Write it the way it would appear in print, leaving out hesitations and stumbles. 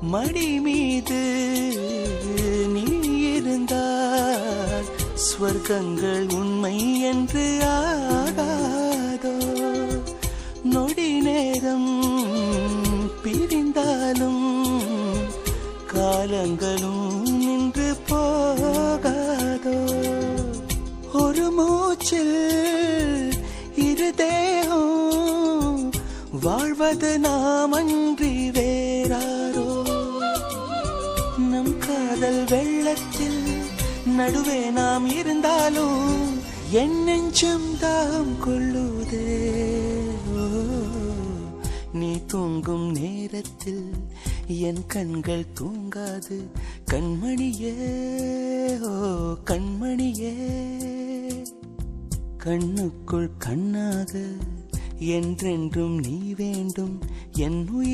மடி மீது நீ இருந்தால் ஸ்வர்க்கங்கள் உண்மை என்று ஆகாதோ. நொடி நேரம் பிரிந்தாலும் காலங்களும் நின்று போகாதோ. ஒரு மூச்சில் இரு தேகம் வாழ்வது நாமன்றி வேறாரோ. நம் காதல் வெள்ளத்தில் நடுவே நாம் இருந்தாலும் என் நெஞ்சம் தாகம் கொள்ளுதே. நீ தூங்கும் நேரத்தில் என் கண்கள் தூங்காது கண்மணியே, ஓ கண்மணியே. கண்ணுக்குள் கண்ணாக என்றென்றும் நீ வேண்டும் என் உயிர்.